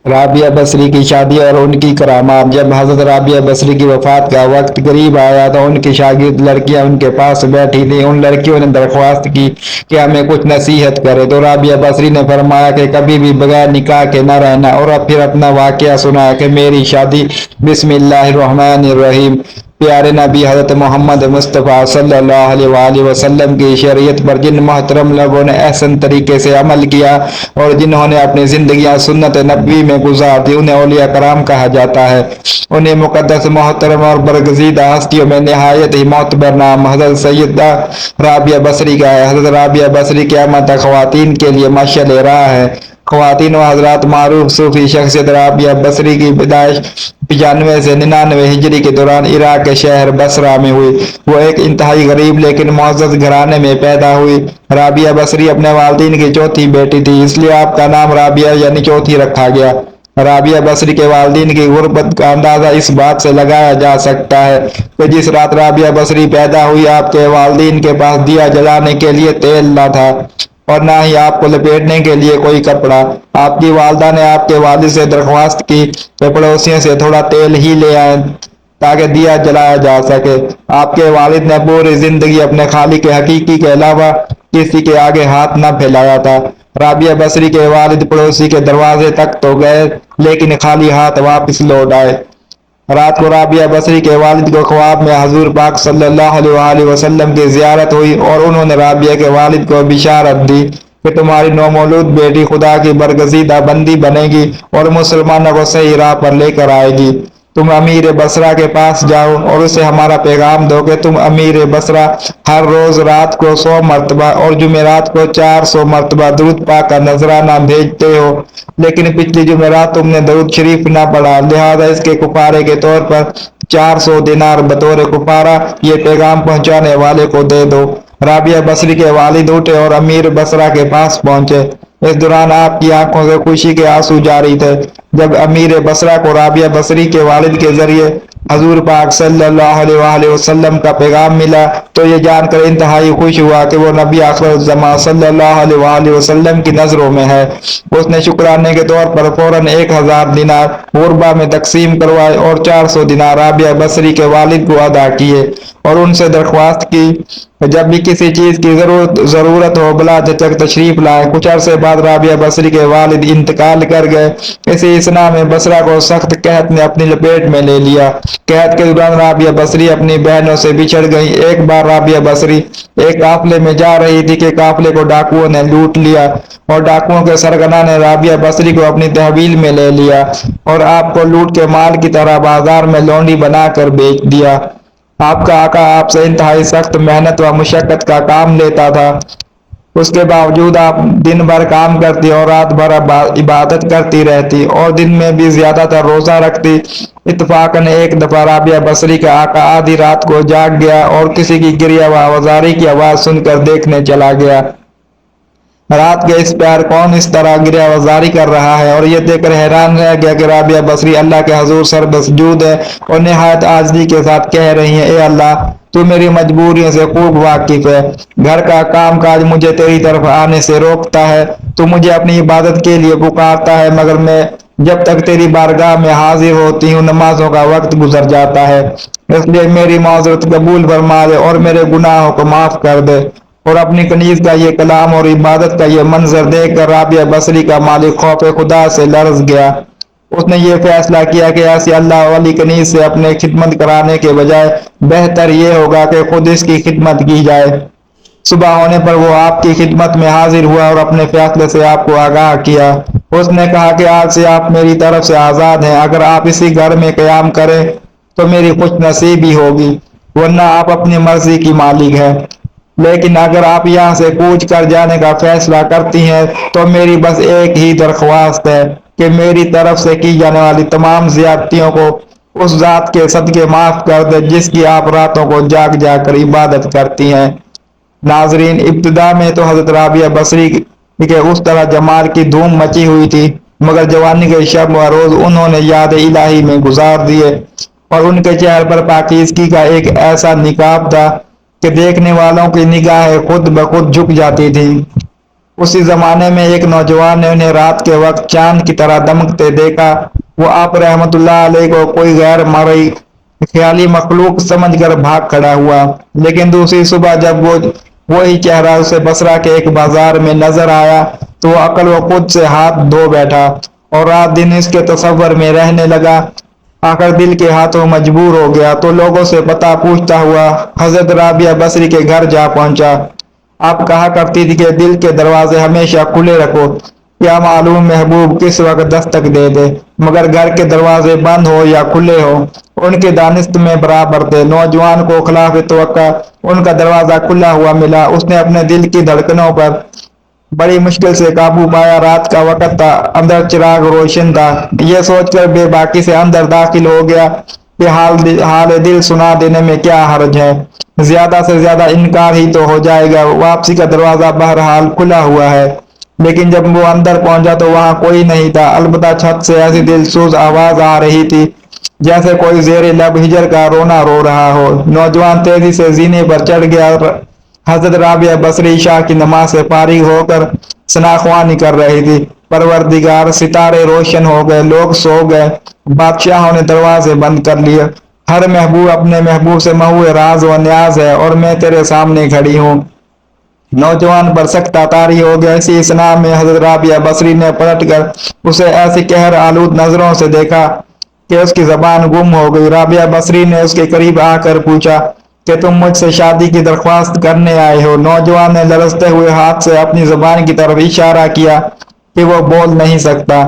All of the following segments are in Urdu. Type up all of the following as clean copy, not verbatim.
رابعہ بصری کی شادی اور ان کی کرامات۔ جب حضرت رابعہ بصری کی وفات کا وقت قریب آیا تو ان کی شاگرد لڑکیاں ان کے پاس بیٹھی تھیں۔ ان لڑکیوں نے درخواست کی کہ ہمیں کچھ نصیحت کرے تو رابعہ بصری نے فرمایا کہ کبھی بھی بغیر نکاح کے نہ رہنا، اور پھر اپنا واقعہ سنایا کہ میری شادی بسم اللہ الرحمن الرحیم پیارے نبی حضرت محمد مصطفیٰ صلی اللہ علیہ وآلہ وسلم کی شریعت پر جن محترم لوگوں نے احسن طریقے سے عمل کیا اور جنہوں نے اپنی زندگیاں سنت نبوی میں گزار دی، انہیں اولیاء کرام کہا جاتا ہے۔ انہیں مقدس، محترم اور برگزیدہ ہستیوں میں نہایت ہی معتبر نام حضرت سیدہ رابعہ بصری کا ہے۔ حضرت رابعہ بصری قیامت تک خواتین کے لیے مشعل راہ ہے۔ خواتین و حضرات، معروف صوفی شخصیت رابعہ بصری کی پیدائش 95 سے 99 ہجری کے دوران عراق کے شہر بصرہ میں ہوئی۔ وہ ایک انتہائی غریب لیکن معزز گھرانے میں پیدا ہوئی۔ رابعہ بصری اپنے والدین کی چوتھی بیٹی تھی، اس لیے آپ کا نام رابعہ یعنی چوتھی رکھا گیا۔ رابعہ بصری کے والدین کی غربت کا اندازہ اس بات سے لگایا جا سکتا ہے کہ جس رات رابعہ بصری پیدا ہوئی، آپ کے والدین کے پاس دیا جلانے کے لیے تیل نہ تھا اور نہ ہی آپ کو لپیٹنے کے لیے کوئی کپڑا۔ آپ کی والدہ نے آپ کے والد سے درخواست کی کہ پڑوسیوں سے تھوڑا تیل ہی لے آئیں تاکہ دیا جلایا جا سکے۔ آپ کے والد نے پوری زندگی اپنے خالق حقیقی کے علاوہ کسی کے آگے ہاتھ نہ پھیلایا تھا۔ رابعہ بصری کے والد پڑوسی کے دروازے تک تو گئے لیکن خالی ہاتھ واپس لوٹ آئے۔ رات کو رابعہ بصری کے والد کو خواب میں حضور پاک صلی اللہ علیہ وآلہ وسلم کی زیارت ہوئی اور انہوں نے رابعہ کے والد کو بشارت دی کہ تمہاری نومولود بیٹی خدا کی برگزیدہ بندی بنے گی اور مسلمانوں کو صحیح راہ پر لے کر آئے گی۔ تم امیر بصرہ کے پاس جاؤ اور اسے ہمارا پیغام دو کہ تم امیر بصرہ ہر روز رات کو 100 مرتبہ اور جمعرات کو 400 مرتبہ درود پاک کا نذرانہ بھیجتے ہو، لیکن پچھلی جمعرات تم نے درود شریف نہ پڑھا، لہذا اس کے کفارے کے طور پر 400 دینار بطور کفارہ یہ پیغام پہنچانے والے کو دے دو۔ رابعہ بصری کے والد اٹھے اور امیر بصرہ کے پاس پہنچے۔ اس دوران آپ کی آنکھوں سے خوشی کے آنسو جاری تھے۔ جب امیر بصرہ کو رابعہ بصری کے والد کے ذریعے حضور پاک صلی اللہ علیہ وآلہ وسلم کا پیغام ملا تو یہ جان کر انتہائی خوش ہوا کہ وہ نبی آخر الزماں صلی اللہ علیہ وآلہ وسلم کی نظروں میں ہے۔ اس نے شکرانے کے طور پر فوراً 1000 دینار غربا میں تقسیم کروائے اور 400 دینار رابعہ بصری کے والد کو ادا کیے اور ان سے درخواست کی کہ جب بھی کسی چیز کی ضرورت ہو بلا جھجک تشریف لائیں۔ کچھ عرصے بعد رابعہ بصری کے والد انتقال کر گئے۔ اسی اثنا میں بصرہ کو سخت قحط نے اپنی لپیٹ میں لے لیا۔ قحط کے دوران رابعہ بصری اپنی بہنوں سے بچھڑ گئی۔ ایک بار رابعہ بصری ایک قافلے میں جا رہی تھی کہ قافلے کو ڈاکوؤں نے لوٹ لیا اور ڈاکوؤں کے سرغنہ نے رابعہ بصری کو اپنی تحویل میں لے لیا اور آپ کو لوٹ کے مال کی طرح بازار میں لونڈی بنا کر بیچ دیا۔ آپ کا آقا آپ سے انتہائی سخت محنت و مشقت کا کام لیتا تھا، اس کے باوجود آپ دن بھر کام کرتی اور رات بھر عبادت کرتی رہتی اور دن میں بھی زیادہ تر روزہ رکھتی۔ اتفاقاً ایک دفعہ رابعہ بصری کا آقا آدھی رات کو جاگ گیا اور کسی کی گریہ و آوازاری کی آواز سن کر دیکھنے چلا گیا۔ رات کے اس پہر کون اس طرح گریہ آوازاری کر رہا ہے، اور یہ دیکھ کر حیران رہ گیا کہ رابعہ بصری اللہ کے حضور سر بسجود ہے اور نہایت عاجزی کے ساتھ کہہ رہی ہیں، اے اللہ تو میری مجبوریوں سے خوب واقف ہے، گھر کا کام کاج مجھے تیری طرف آنے سے روکتا ہے، تو مجھے اپنی عبادت کے لیے پکارتا ہے مگر میں جب تک تیری بارگاہ میں حاضر ہوتی ہوں نمازوں کا وقت گزر جاتا ہے، اس لیے میری معذرت قبول فرما دے اور میرے گناہوں کو معاف کر دے۔ اور اپنی کنیز کا یہ کلام اور عبادت کا یہ منظر دیکھ کر رابعہ بصری کا مالک خوف خدا سے لرز گیا۔ اس نے یہ فیصلہ کیا کہ ایسی اللہ والی کنیز سے اپنے خدمت کرانے کے بجائے بہتر یہ ہوگا کہ خود اس کی خدمت کی جائے۔ صبح ہونے پر وہ آپ کی خدمت میں حاضر ہوا اور اپنے فیصلے سے آپ کو آگاہ کیا۔ اس نے کہا کہ آج سے آپ میری طرف سے آزاد ہیں، اگر آپ اسی گھر میں قیام کریں تو میری خوش نصیبی ہوگی، ورنہ آپ اپنی مرضی کی مالک ہیں، لیکن اگر آپ یہاں سے کوچ کر جانے کا فیصلہ کرتی ہیں تو میری بس ایک ہی درخواست ہے کہ میری طرف سے کی جانے والی تمام زیادتیوں کو اس ذات کے صدقے معاف کر دے جس کی آپ راتوں کو جاگ جا کر عبادت کرتی ہیں۔ ناظرین، ابتدا میں تو حضرت رابعہ بصری کے اس طرح جمال کی دھوم مچی ہوئی تھی، مگر جوانی کے شب و روز انہوں نے یاد الہی میں گزار دیے اور ان کے چہرے پر پاکیزگی کا ایک ایسا نقاب تھا کہ دیکھنے والوں کی نگاہیں خود بخود جھک جاتی تھی۔ اسی زمانے میں ایک نوجوان نے انہیں رات کے وقت چاند کی طرح دمکتے دیکھا۔ وہ آپ رحمت اللہ علیہ کو کوئی غیر مرئی خیالی مخلوق سمجھ کر بھاگ کھڑا ہوا، لیکن دوسری صبح جب وہی چہرہ اسے بصرہ کے ایک بازار میں نظر آیا تو وہ عقل و خود سے ہاتھ دھو بیٹھا اور رات دن اس کے تصور میں رہنے لگا۔ آخر دل کے ہاتھوں مجبور ہو گیا تو لوگوں سے پتہ پوچھتا ہوا حضرت رابعہ بصری کے گھر جا پہنچا۔ آپ کہا کرتی تھی کہ دل کے دروازے ہمیشہ کھلے رکھو، کیا معلوم محبوب کس وقت دستک دے دے، مگر گھر کے دروازے بند ہو یا کھلے ہو ان کے دانست میں برابر تھے۔ نوجوان کو خلاف توقع ان کا دروازہ کھلا ہوا ملا۔ اس نے اپنے دل کی دھڑکنوں پر بڑی مشکل سے قابو پایا۔ رات کا وقت تھا، اندر چراغ روشن تھا۔ یہ سوچ کر بے باکی سے اندر داخل ہو گیا کہ حال دل سنا دینے میں کیا حرج ہے، زیادہ سے زیادہ انکار ہی تو ہو جائے گا۔ واپسی کا دروازہ بہرحال کھلا ہوا ہے۔ لیکن جب وہ اندر پہنچا تو وہاں کوئی نہیں تھا، البتہ چھت سے ایسی دلسوز آواز آ رہی تھی جیسے کوئی زیر لب ہجر کا رونا رو رہا ہو۔ نوجوان تیزی سے زینے پر چڑھ گیا۔ حضرت رابعہ بصری عشاء کی نماز سے فارغ ہو کر ثناءخوانی کر رہی تھی۔ پروردگار، ستارے روشن ہو گئے، لوگ سو گئے، بادشاہوں نے دروازے بند کر لیے، ہر محبوب اپنے محبوب سے محو راز و نیاز ہے اور میں تیرے سامنے کھڑی ہوں۔ نوجوان پر سخت طاری ہو گیا۔ اسی اثنا میں حضرت رابعہ بصری نے پلٹ کر اسے ایسی قہر آلود نظروں سے دیکھا کہ اس کی زبان گم ہو گئی۔ رابعہ بصری نے اس کے قریب آ کر پوچھا کہ تم مجھ سے شادی کی درخواست کرنے آئے ہو؟ نوجوان نے لرزتے ہوئے ہاتھ سے اپنی زبان کی طرف اشارہ کیا کہ وہ بول نہیں سکتا۔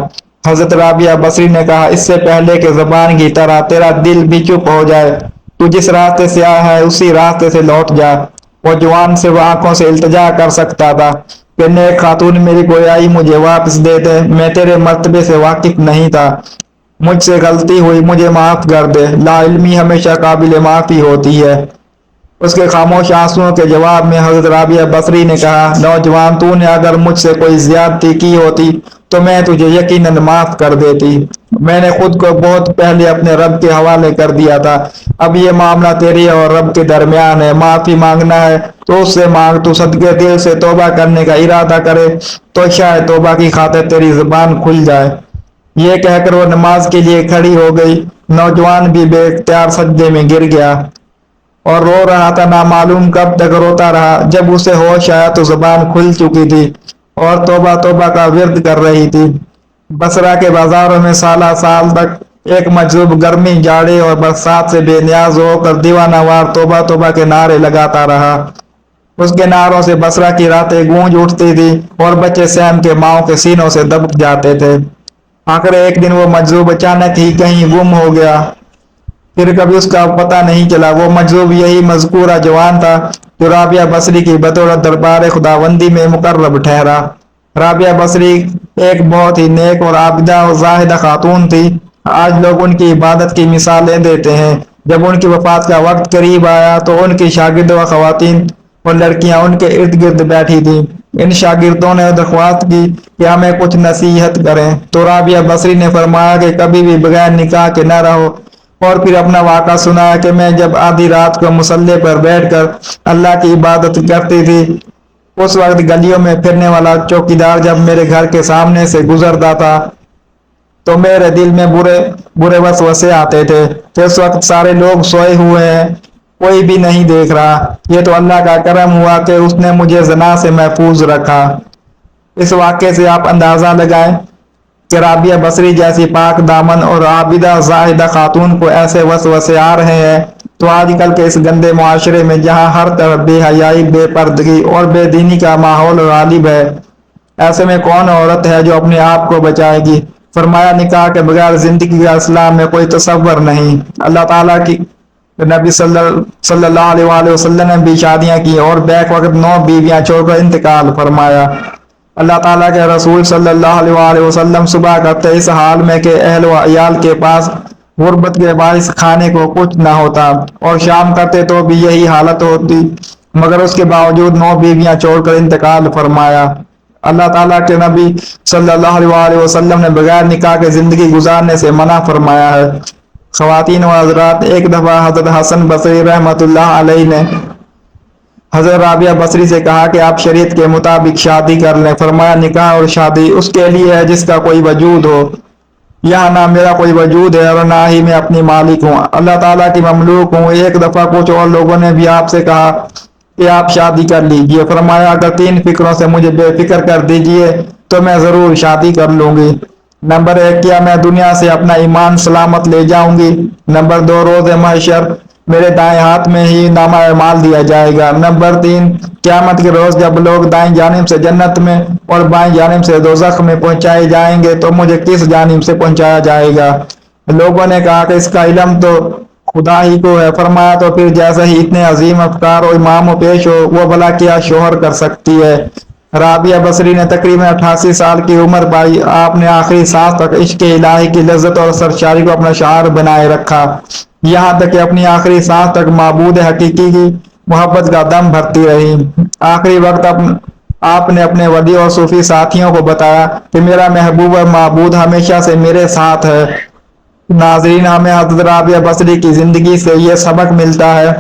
حضرت رابعہ بصری نے کہا، اس سے پہلے کہ زبان کی طرح تیرا دل بھی چپ ہو جائے، تو جس راستے سے آیا ہے اسی راستے سے لوٹ جا۔ وہ جوان صرف آنکھوں سے التجا کر سکتا تھا کہ نیک خاتون میری گویائی مجھے واپس دے دے، میں تیرے مرتبے سے واقف نہیں تھا، مجھ سے غلطی ہوئی، مجھے معاف کر دے۔ لا علمی ہمیشہ قابل معافی ہوتی ہے۔ اس کے خاموش آنسوؤں کے جواب میں حضرت رابعہ بصری نے کہا، نوجوان، تو نے اگر مجھ سے کوئی زیادتی کی ہوتی تو میں تجھے یقیناً معاف کر دیتی۔ میں نے خود کو بہت پہلے اپنے رب کے حوالے کر دیا تھا۔ اب یہ معاملہ تیرے اور رب کے درمیان ہے۔ معافی مانگنا ہے تو اس سے مانگ، تو صدقے دل سے توبہ کرنے کا ارادہ کرے تو شاید توبہ کی خاطر تیری زبان کھل جائے۔ یہ کہہ کر وہ نماز کے لیے کھڑی ہو گئی۔ نوجوان بھی بے اختیار سجدے میں گر گیا اور رو رہا تھا۔ نامعلوم کب تک روتا رہا۔ جب اسے ہوش آیا تو زبان کھل چکی تھی اور توبہ توبہ کا ورد کر رہی تھی۔ بصرہ کے بازاروں میں سالہ سال تک ایک مجذوب گرمی، جاڑے اور برسات سے بے نیاز ہو کر دیوانہ وار توبہ توبہ کے نعرے لگاتا رہا۔ اس کے نعروں سے بصرہ کی راتیں گونج اٹھتی تھی اور بچے سہم کے ماؤں کے سینوں سے دبک جاتے تھے۔ آخر ایک دن وہ مجذوب اچانک ہی کہیں گم ہو گیا، پھر کبھی اس کا پتہ نہیں چلا۔ وہ مجذوب یہی مذکورہ جوان تھا جو رابعہ بصری کی بدولت دربار خداوندی میں مقرب ٹھہرا۔ رابعہ بصری ایک بہت ہی نیک اور عابدہ اور زاہدہ خاتون تھی۔ آج لوگ ان کی عبادت کی مثالیں دیتے ہیں۔ جب ان کی وفات کا وقت قریب آیا تو ان کی شاگردوں و خواتین اور لڑکیاں ان کے ارد گرد بیٹھی تھیں۔ ان شاگردوں نے درخواست کی کہ ہمیں کچھ نصیحت کریں، تو رابعہ بصری نے فرمایا کہ کبھی بھی بغیر نکاح کے نہ رہو، اور پھر اپنا واقعہ سنایا کہ میں جب آدھی رات کو مصلے پر بیٹھ کر اللہ کی عبادت کرتی تھی، اس وقت گلیوں میں پھرنے والا چوکیدار جب میرے گھر کے سامنے سے گزرتا تھا تو میرے دل میں برے وسوسے آتے تھے کہ اس وقت سارے لوگ سوئے ہوئے ہیں، کوئی بھی نہیں دیکھ رہا۔ یہ تو اللہ کا کرم ہوا کہ اس نے مجھے زنا سے محفوظ رکھا۔ اس واقعے سے آپ اندازہ لگائیں کہ رابعہ بصری جیسی پاک دامن اور عابدہ زاہدہ خاتون کو ایسے وسوسے آ رہے ہیں تو آج کل کے اس گندے معاشرے میں جہاں ہر طرف بے حیائی، بے پردگی اور بے دینی کا ماحول غالب ہے، ایسے میں کون عورت ہے جو اپنے آپ کو بچائے گی؟ فرمایا، نکاح کے بغیر زندگی کا اسلام میں کوئی تصور نہیں۔ اللہ تعالیٰ کی نبی صلی اللہ علیہ وآلہ وسلم نے بھی شادیاں کی اور بیک وقت 9 بیویاں چھوڑ کر انتقال فرمایا۔ اللہ تعالیٰ کے رسول صلی اللہ علیہ وآلہ وسلم صبح کرتے اس حال میں کہ اہل و عیال کے پاس غربت کے باعث کھانے کو کچھ نہ ہوتا، اور شام کرتے تو بھی یہی حالت ہوتی، مگر اس کے باوجود 9 بیویاں چھوڑ کر انتقال فرمایا۔ اللہ تعالیٰ کے نبی صلی اللہ علیہ وآلہ وسلم نے بغیر نکاح کے زندگی گزارنے سے منع فرمایا ہے۔ خواتین و حضرات، ایک دفعہ حضرت حسن بصری رحمۃ اللہ علیہ نے حضرت رابعہ بصری سے کہا کہ آپ شریعت کے مطابق شادی کر لیں۔ فرمایا نکاح اور شادی اس کے لیے ہے جس کا کوئی وجود ہو، یہاں نہ میرا کوئی وجود ہے اور نہ ہی میں اپنی مالک ہوں، اللہ تعالیٰ کی مملوک ہوں۔ ایک دفعہ کچھ اور لوگوں نے بھی آپ سے کہا کہ آپ شادی کر لیجئے۔ فرمایا اگر 3 فکروں سے مجھے بے فکر کر دیجئے تو میں ضرور شادی کر لوں گی۔ نمبر 1، کیا میں دنیا سے اپنا ایمان سلامت لے جاؤں گی؟ نمبر 2، روز محشر میرے دائیں ہاتھ میں ہی نامہ اعمال دیا جائے گا۔ نمبر 3، قیامت کے روز جب لوگ دائیں جانب سے جنت میں اور بائیں جانب سے دوزخ میں پہنچائے جائیں گے تو مجھے کس جانب سے پہنچایا جائے گا؟ لوگوں نے کہا کہ اس کا علم تو خدا ہی کو ہے۔ فرمایا تو پھر جیسے ہی اتنے عظیم افکار و امام و پیش ہو، وہ بھلا کیا شوہر کر سکتی ہے؟ رابعہ بصری نے تقریباً 88 سال کی عمر پائی۔ آپ نے آخری سانس تک عشق الہی کی لذت اور سرشاری کو اپنا شعار بنائے رکھا، یہاں تک کہ اپنی آخری سانس تک معبود حقیقی کی محبت کا دم بھرتی رہی۔ آخری وقت آپ نے اپنے ولی اور صوفی ساتھیوں کو بتایا کہ میرا محبوب اور معبود ہمیشہ سے میرے ساتھ ہے۔ ناظرین، ہمیں حضرت رابعہ بصری کی زندگی سے یہ سبق ملتا ہے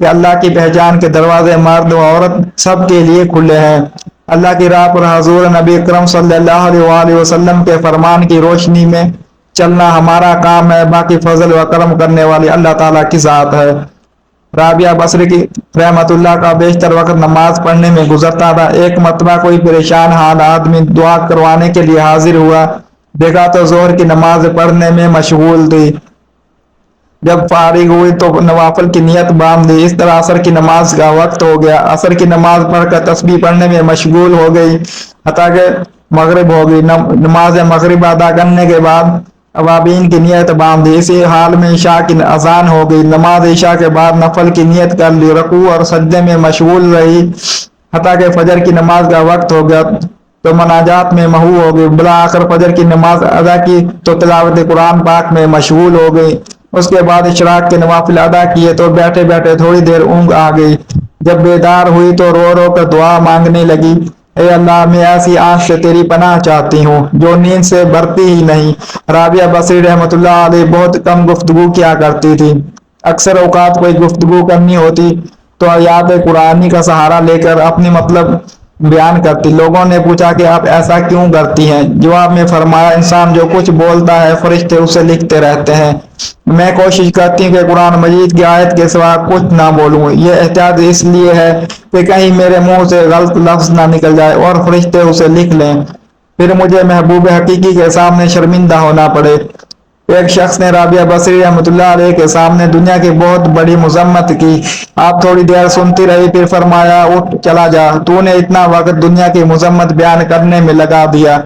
کہ اللہ کی پہچان کے دروازے مرد و عورت سب کے لیے کھلے ہیں۔ اللہ کی راہ پر حضور نبی اکرم صلی اللہ علیہ وآلہ وسلم کے فرمان کی روشنی میں چلنا ہمارا کام ہے، باقی فضل و کرم کرنے والی اللہ تعالیٰ کی ذات ہے۔ رابعہ بصری کی رحمت اللہ کا بیشتر وقت نماز پڑھنے میں گزرتا تھا۔ ایک مرتبہ کوئی پریشان حال آدمی دعا کروانے کے لیے حاضر ہوا، دیکھا تو ظہر کی نماز پڑھنے میں مشغول تھی۔ جب فارغ ہوئی تو نوافل کی نیت باندھ لی۔ اس طرح عصر کی نماز کا وقت ہو گیا۔ عصر کی نماز پڑھ کر تسبیح پڑھنے میں مشغول ہو گئی حتیٰ کہ مغرب ہو گئی۔ نماز مغرب ادا کرنے کے بعد اوابین کی نیت باندھ دی۔ اسی حال میں عشاء کی اذان ہو گئی۔ نماز عشاء کے بعد نفل کی نیت کر لی، رکوع اور سجدے میں مشغول رہی حتیٰ کہ فجر کی نماز کا وقت ہو گیا تو مناجات میں محو ہو گئی۔ بالآخر فجر کی نماز ادا کی تو تلاوت قرآن پاک میں مشغول ہو گئی۔ اس کے بعد اشراق کے نوافل ادا کیے تو بیٹھے بیٹھے تھوڑی دیر اونگ آ گئی۔ جب بیدار ہوئی تو رو رو کر دعا مانگنے لگی، اے اللہ، میں ایسی آنکھ سے تیری پناہ چاہتی ہوں جو نیند سے بھرتی ہی نہیں۔ رابعہ بصری رحمۃ اللہ علیہ بہت کم گفتگو کیا کرتی تھی۔ اکثر اوقات کوئی گفتگو کرنی ہوتی تو آیات قرآنی کا سہارا لے کر اپنی مطلب بیان کرتی۔ لوگوں نے پوچھا کہ آپ ایسا کیوں کرتی ہیں؟ جواب میں فرمایا، انسان جو کچھ بولتا ہے فرشتے اسے لکھتے رہتے ہیں۔ میں کوشش کرتی ہوں کہ قرآن مجید کی آیت کے سوا کچھ نہ بولوں۔ یہ احتیاط اس لیے ہے کہ کہیں میرے منہ سے غلط لفظ نہ نکل جائے اور فرشتے اسے لکھ لیں، پھر مجھے محبوب حقیقی کے سامنے شرمندہ ہونا پڑے۔ ایک شخص نے رابعہ بصری رحمۃ اللہ علیہ کے سامنے دنیا کی بہت بڑی مذمت کی۔ آپ تھوڑی دیر سنتی رہی، پھر فرمایا، اٹھ چلا جا، تو نے اتنا وقت دنیا کی مذمت بیان کرنے میں لگا دیا۔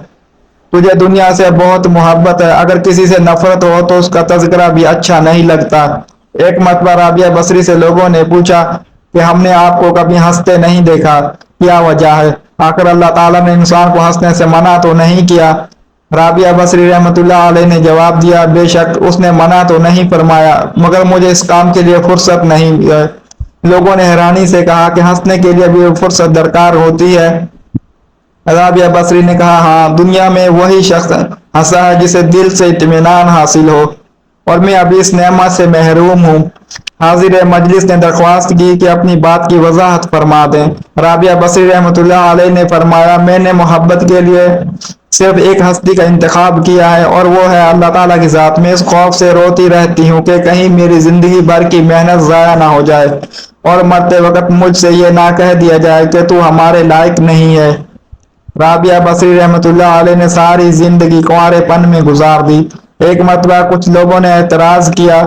تجھے دنیا سے بہت محبت ہے، اگر کسی سے نفرت ہو تو اس کا تذکرہ بھی اچھا نہیں لگتا۔ ایک مرتبہ رابعہ بصری سے لوگوں نے پوچھا کہ ہم نے آپ کو کبھی ہنستے نہیں دیکھا، کیا وجہ ہے؟ آخر اللہ تعالیٰ نے انسان کو ہنسنے سے منع تو نہیں کیا؟ رابعہ بصری رحمۃ اللہ علیہ نے جواب دیا، بے شک اس نے منع تو نہیں فرمایا، مگر مجھے اس کام کے لیے فرصت نہیں ہے۔ لوگوں نے حیرانی سے کہا کہ ہنسنے کے لیے بھی فرصت درکار ہوتی ہے؟ رابعہ بصری نے کہا، ہاں، دنیا میں وہی شخص ہنسا ہے جسے دل سے اطمینان حاصل ہو، اور میں ابھی اس نعمت سے محروم ہوں۔ حاضر مجلس نے درخواست کی کہ اپنی بات کی وضاحت فرما دیں۔ رابعہ بصری رحمۃ اللہ علیہ نے فرمایا، میں نے محبت کے لیے صرف ایک ہستی کا انتخاب کیا ہے اور وہ ہے اللہ تعالیٰ کی ذات۔ میں اس خوف سے روتی رہتی ہوں کہ کہیں میری زندگی بھر کی محنت ضائع نہ ہو جائے اور مرتے وقت مجھ سے یہ نہ کہہ دیا جائے کہ تو ہمارے لائق نہیں ہے۔ رابعہ بصری رحمۃ اللہ علیہ نے ساری زندگی کنوارے پن میں گزار دی۔ ایک مرتبہ کچھ لوگوں نے اعتراض کیا،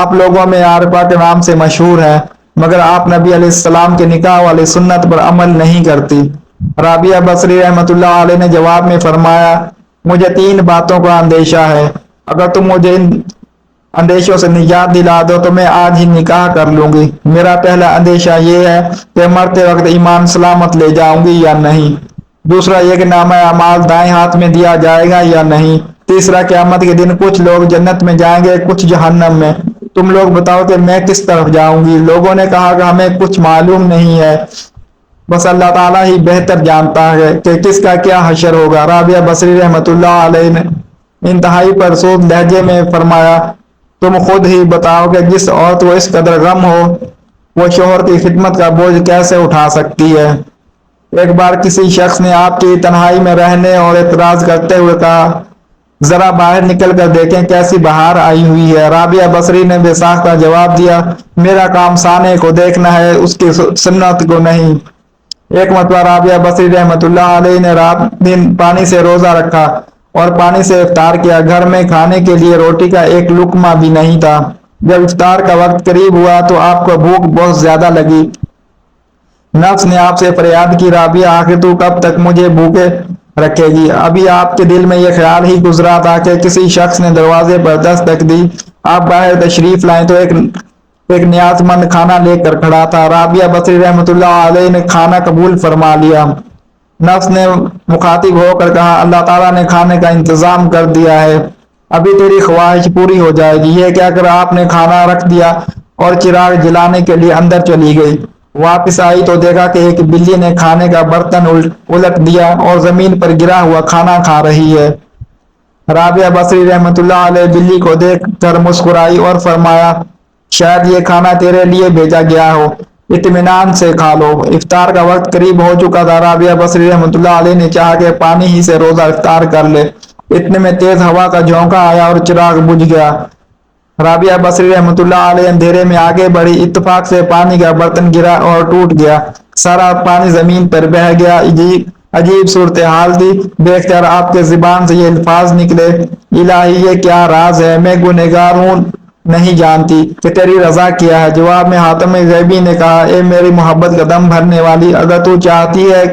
آپ لوگوں میں عارفہ کے نام سے مشہور ہیں، مگر آپ نبی علیہ السلام کے نکاح والی سنت پر عمل نہیں کرتی۔ رابعہ بصری رحمۃ اللہ علیہ نے جواب میں فرمایا، مجھے 3 باتوں کا اندیشہ ہے، اگر تم مجھے ان اندیشوں سے نجات دلا دو تو میں آج ہی نکاح کر لوں گی۔ میرا پہلا اندیشہ یہ ہے کہ مرتے وقت ایمان سلامت لے جاؤں گی یا نہیں۔ دوسرا یہ کہ نامہ اعمال دائیں ہاتھ میں دیا جائے گا یا نہیں۔ تیسرا، قیامت کے دن کچھ لوگ جنت میں جائیں گے، کچھ جہنم میں، تم لوگ بتاؤ کہ میں کس طرف جاؤں گی؟ لوگوں نے کہا کہ ہمیں کچھ معلوم نہیں ہے، بس اللہ تعالیٰ ہی بہتر جانتا ہے کہ کس کا کیا حشر ہوگا۔ رابعہ بصری رحمۃ اللہ علیہ نے انتہائی پرسود لہجے میں فرمایا، تم خود ہی بتاؤ کہ جس عورت کو اس قدر غم ہو وہ شوہر کی خدمت کا بوجھ کیسے اٹھا سکتی ہے؟ ایک بار کسی شخص نے آپ کی تنہائی میں رہنے اور اعتراض کرتے ہوئے کہا، ذرا باہر نکل کر دیکھیں کیسی بہار آئی ہوئی ہے۔ رابعہ بصری نے بے ساختہ جواب دیا، میرا کام سانے کو دیکھنا ہے، اس کی سنت کو نہیں۔ ایک مرتبہ رابعہ بصری رحمۃ اللہ علیہ نے رات دن پانی سے روزہ رکھا اور پانی سے افطار کیا۔ گھر میں کھانے کے لیے روٹی کا ایک لقمہ بھی نہیں تھا۔ جب افطار کا وقت قریب ہوا تو آپ کو بھوک بہت زیادہ لگی۔ نفس نے آپ سے فریاد کی، رابعہ آخر تو کب تک مجھے بھوکے رکھے گی؟ ابھی آپ کے دل میں یہ خیال ہی گزرا تھا کہ کسی شخص نے دروازے پر دستک دی۔ آپ باہر تشریف لائیں تو ایک نیاز مند کھانا لے کر کھڑا تھا۔ رابعہ بصری رحمۃ اللہ علیہ نے کھانا قبول فرما لیا۔ نفس نے مخاطب ہو کر کہا، اللہ تعالیٰ نے کھانے کا انتظام کر دیا ہے، ابھی تیری خواہش پوری ہو جائے گی۔ یہ کہہ کر آپ نے کھانا رکھ دیا اور چراغ جلانے کے لیے اندر چلی گئی۔ واپس آئی تو دیکھا کہ ایک بلی نے کھانے کا برتن الٹ دیا اور زمین پر گرا ہوا کھانا کھا رہی ہے۔ رابعہ بصری رحمۃ اللہ علیہ بلی کو دیکھ کر مسکرائی اور فرمایا، شاید یہ کھانا تیرے لیے بھیجا گیا ہو، اطمینان سے کھا لو۔ افطار کا وقت قریب ہو چکا تھا۔ رابعہ بصری رحمۃ اللہ علیہ نے چاہا کہ پانی ہی سے روزہ افطار کر لے۔ اتنے میں تیز ہوا کا جھونکا آیا اور چراغ بجھ گیا۔ رابعہ بصری رحمۃ اللہ علیہ اندھیرے میں آگے بڑھی، اتفاق سے پانی کا برتن گرا اور ٹوٹ گیا، سارا پانی زمین پر بہہ گیا۔ عجیب صورتحال تھی۔ بے اختیار آپ کے زبان سے یہ الفاظ نکلے، الہی یہ کیا راز ہے، میں گنہگار ہوں، نہیں جانتی کہ تیری رضا کیا ہے۔ جواب میں حاتم غیبی نے کہا، اے میری محبت کا دم بھرنے والی، اگر تو چاہتی ہے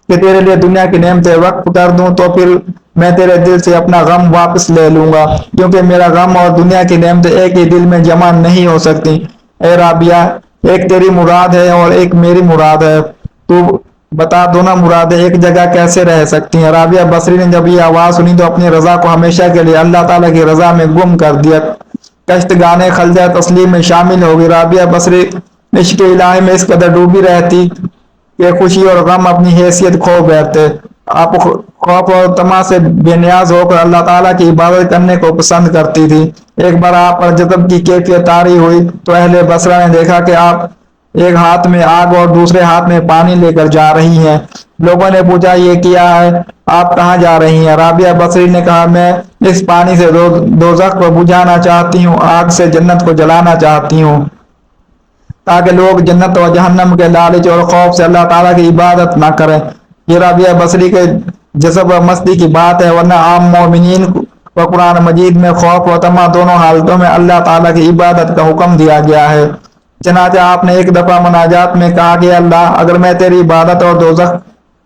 کہ تیرے لیے دنیا کی نعمتیں وقف کر دوں تو پھر میں تیرے دل سے اپنا غم واپس لے لوں گا، کیونکہ میرا غم اور دنیا کی نعمتیں ایک ہی دل میں جمع نہیں ہو سکتی۔ اے رابعہ، ایک تیری مراد ہے اور ایک میری مراد ہے، تو بتا دونوں مرادیں ایک جگہ کیسے رہ سکتی ہیں؟ رابعہ بصری نے جب یہ آواز سنی تو اپنی رضا کو ہمیشہ کے لیے اللہ تعالیٰ کی رضا میں گم کر دیا۔ کشتگانے خلجہ تسلیم میں شامل ہو گئی۔ رابعہ بصری عشق الہی میں اس قدر ڈوبی رہتی کہ خوشی اور غم اپنی حیثیت کھو بیٹھتے۔ آپ خوف اور طمع سے بے نیاز ہو کر اللہ تعالیٰ کی عبادت کرنے کو پسند کرتی تھی۔ ایک بار آپ پر جذب کی کیفیت طاری ہوئی تو اہل بصرہ نے دیکھا کہ آپ ایک ہاتھ میں آگ اور دوسرے ہاتھ میں پانی لے کر جا رہی ہیں۔ لوگوں نے پوچھا، یہ کیا ہے، آپ کہاں جا رہی ہیں؟ رابعہ بصری نے کہا، میں اس پانی سے دوزخ کو بجھانا چاہتی ہوں، آگ سے جنت کو جلانا چاہتی ہوں، تاکہ لوگ جنت و جہنم کے لالچ اور خوف سے اللہ تعالیٰ کی عبادت نہ کریں۔ یہ رابعہ بصری کے جذب و مستی کی بات ہے، ورنہ عام مومنین کو قرآن مجید میں خوف و طمع دونوں حالتوں میں اللہ تعالیٰ کی عبادت کا حکم دیا گیا ہے۔ چنانچہ آپ نے ایک دفعہ مناجات میں کہا کہ اللہ، اگر میں تیری عبادت اور دوزخ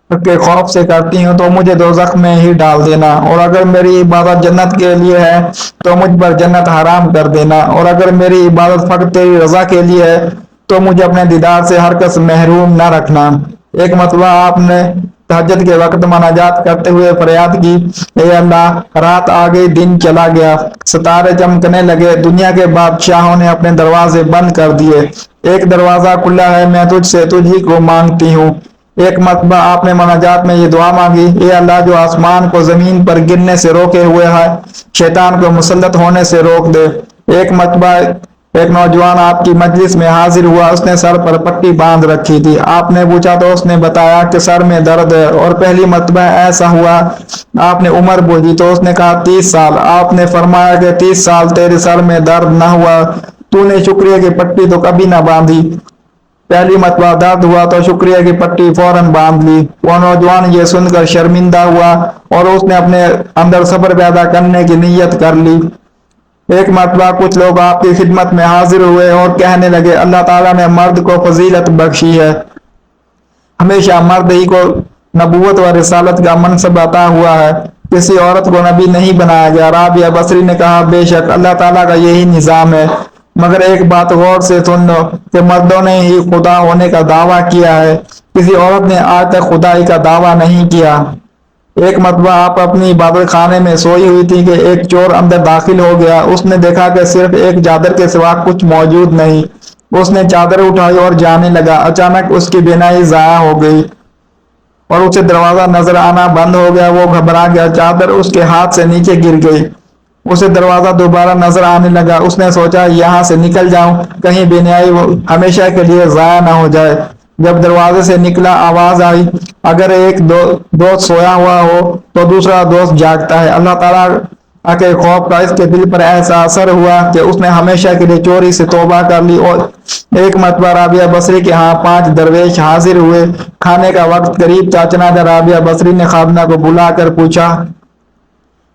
کے خوف سے کرتی ہوں تو مجھے دوزخ میں ہی ڈال دینا، اور اگر میری عبادت جنت کے لیے ہے تو مجھ پر جنت حرام کر دینا، اور اگر میری عبادت فقط تیری رضا کے لیے ہے تو مجھے اپنے دیدار سے ہرگز محروم نہ رکھنا۔ ایک مرتبہ آپ نے تہجد کے وقت مناجات کرتے ہوئے فریاد کی، اے اللہ، رات آ گئی، دن چلا گیا، ستارے چمکنے لگے، دنیا کے بادشاہوں نے اپنے دروازے بند کر دیے، ایک دروازہ کھلا ہے، میں تجھ سے تجھ ہی کو مانگتی ہوں۔ ایک مرتبہ آپ نے مناجات میں یہ دعا مانگی، اے اللہ، جو آسمان کو زمین پر گرنے سے روکے ہوئے ہے، شیطان کو مسلط ہونے سے روک دے۔ ایک مرتبہ ایک نوجوان آپ کی مجلس میں حاضر ہوا، اس نے سر پر پٹی باندھ رکھی تھی۔ آپ نے پوچھا تو اس نے بتایا کہ سر میں درد ہے، اور پہلی مرتبہ ایسا ہوا آپ نے عمر پوچھی تو اس نے کہا 30 سال۔ آپ نے فرمایا کہ 30 سال تیرے سر میں درد نہ ہوا، تو نے شکریہ کی پٹی تو کبھی نہ باندھی، پہلی مرتبہ درد ہوا تو شکریہ کی پٹی فوراً باندھ لی۔ وہ نوجوان یہ سن کر شرمندہ ہوا اور اس نے اپنے اندر صبر پیدا کرنے کی نیت کر لی۔ ایک مرتبہ کچھ لوگ آپ کی خدمت میں حاضر ہوئے اور کہنے لگے، اللہ تعالیٰ نے مرد کو فضیلت بخشی ہے، ہمیشہ مرد ہی کو نبوت و رسالت کا منصب عطا ہوا ہے، کسی عورت کو نبی نہیں بنایا گیا۔ رابعہ بصری نے کہا، بے شک اللہ تعالیٰ کا یہی نظام ہے، مگر ایک بات غور سے سن لو کہ مردوں نے ہی خدا ہونے کا دعویٰ کیا ہے، کسی عورت نے آج تک خدائی کا دعویٰ نہیں کیا۔ ایک مرتبہ آپ اپنی عبادت خانے میں سوئی ہوئی تھی کہ ایک چور اندر داخل ہو گیا۔ اس نے دیکھا کہ صرف ایک چادر کے سوا کچھ موجود نہیں۔ اس نے چادر اٹھائی اور جانے لگا، اچانک اس کی بینائی ضائع ہو گئی اور اسے دروازہ نظر آنا بند ہو گیا۔ وہ گھبرا گیا، چادر اس کے ہاتھ سے نیچے گر گئی۔ اسے دروازہ دوبارہ نظر آنے لگا۔ اس نے سوچا یہاں سے نکل جاؤں، کہیں بے نیائی ہمیشہ کے لیے ضائع نہ ہو جائے۔ جب دروازے سے نکلا آواز آئی، اگر ایک دوست سویا ہوا ہو تو دوسرا دوست جاگتا ہے۔ اللہ تعالیٰ کے خوف کا اس کے دل پر ایسا اثر ہوا کہ اس نے ہمیشہ کے لیے چوری سے توبہ کر لی۔ اور ایک مرتبہ رابعہ بصری کے ہاں 5 درویش حاضر ہوئے۔ کھانے کا وقت قریب تھا، چنانچہ رابعہ بصری نے خادمہ کو بلا کر پوچھا،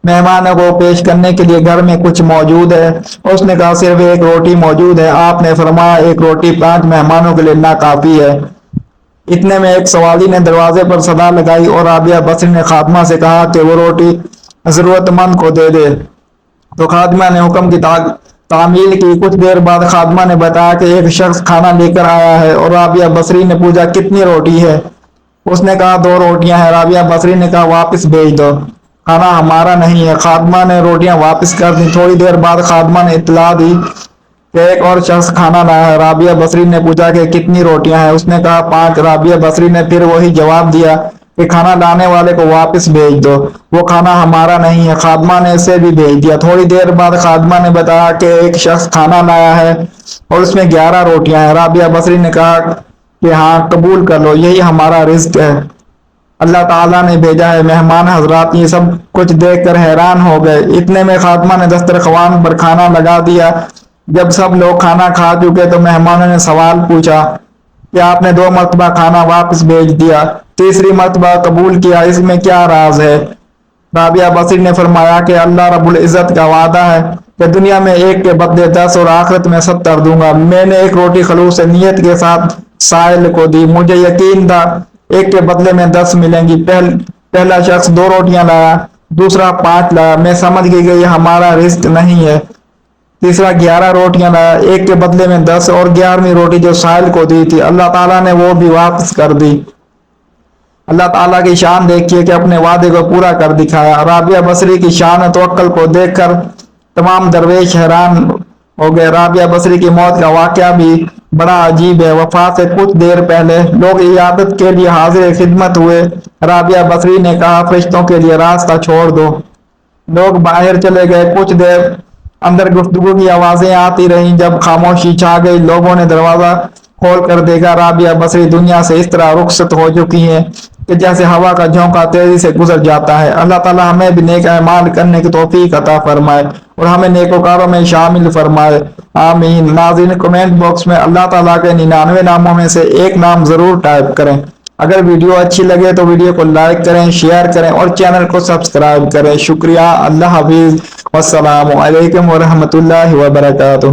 مہمانوں کو پیش کرنے کے لیے گھر میں کچھ موجود ہے؟ اس نے کہا صرف ایک روٹی موجود ہے۔ آپ نے فرمایا ایک روٹی 5 مہمانوں کے لیے ناکافی ہے۔ اتنے میں ایک سوالی نے دروازے پر صدا لگائی اور رابعہ بصری نے خادمہ سے کہا کہ وہ روٹی ضرورت مند کو دے دے۔ تو خادمہ نے حکم کی تعمیل کی۔ کچھ دیر بعد خادمہ نے بتایا کہ ایک شخص کھانا لے کر آیا ہے، اور رابعہ بصری نے پوچھا کتنی روٹی ہے؟ اس نے کہا 2 روٹیاں ہیں۔ رابعہ بصری نے کہا واپس بھیج دو، کھانا ہمارا نہیں ہے۔ خادمہ نے روٹیاں واپس کر دیں۔ تھوڑی دیر بعد خادمہ نے اطلاع دی کہ ایک اور شخص کھانا لایا ہے۔ رابعہ بصری نے پوچھا کہ کتنی روٹیاں ہیں؟ اس نے کہا 5۔ رابعہ بصری نے پھر وہی جواب دیا کہ کھانا لانے والے کو واپس بھیج دو، وہ کھانا ہمارا نہیں ہے۔ خادمہ نے اسے بھی بھیج دیا۔ تھوڑی دیر بعد خادمہ نے بتایا کہ ایک شخص کھانا لایا ہے اور اس میں 11 روٹیاں ہیں۔ رابعہ بصری نے کہا کہ ہاں قبول کر لو، یہی ہمارا رزق ہے، اللہ تعالیٰ نے بھیجا ہے۔ مہمان حضرات یہ سب کچھ دیکھ کر حیران ہو گئے۔ اتنے میں خادمہ نے دسترخوان پر کھانا لگا دیا۔ جب سب لوگ کھانا کھا چکے تو مہمانوں نے سوال پوچھا کہ آپ نے 2 مرتبہ کھانا واپس بھیج دیا، تیسری مرتبہ قبول کیا، اس میں کیا راز ہے؟ رابعہ بصری نے فرمایا کہ اللہ رب العزت کا وعدہ ہے کہ دنیا میں ایک کے بدلے 10 اور آخرت میں 70 دوں گا۔ میں نے ایک روٹی خلوص نیت کے ساتھ سائل کو دی، مجھے یقین تھا ایک کے بدلے میں 10 ملیں گی۔ پہلا شخص 2 روٹیاں لایا، دوسرا 5 لایا، میں سمجھ گئی کہ یہ ہمارا رزق نہیں ہے۔ تیسرا 11 روٹیاں لایا، ایک کے بدلے میں 10، اور 11ویں روٹی جو سائل کو دی تھی اللہ تعالیٰ نے وہ بھی واپس کر دی۔ اللہ تعالیٰ کی شان دیکھیے کہ اپنے وعدے کو پورا کر دکھایا۔ رابعہ بصری کی شان و توکل کو دیکھ کر تمام درویش حیران ہو گئے۔ رابعہ بصری کی موت کا واقعہ بھی بڑا عجیب ہے۔ وفات سے کچھ دیر پہلے لوگ عیادت کے لیے حاضر خدمت ہوئے۔ رابعہ بصری نے کہا فرشتوں کے لیے راستہ چھوڑ دو۔ لوگ باہر چلے گئے۔ کچھ دیر اندر گفتگو کی آوازیں آتی رہیں۔ جب خاموشی چھا گئی لوگوں نے دروازہ کھول کر دیکھا رابعہ بصری دنیا سے اس طرح رخصت ہو چکی ہیں کہ جیسے ہوا کا جھونکا تیزی سے گزر جاتا ہے۔ اللہ تعالیٰ ہمیں بھی نیک اعمال کرنے کی توفیق عطا فرمائے اور ہمیں نیکوکاروں میں شامل فرمائے، آمین۔ ناظرین کمنٹ باکس میں اللہ تعالیٰ کے 99 ناموں میں سے ایک نام ضرور ٹائپ کریں۔ اگر ویڈیو اچھی لگے تو ویڈیو کو لائک کریں، شیئر کریں اور چینل کو سبسکرائب کریں۔ شکریہ، اللہ حافظ، والسلام علیکم ورحمۃ اللہ وبرکاتہ۔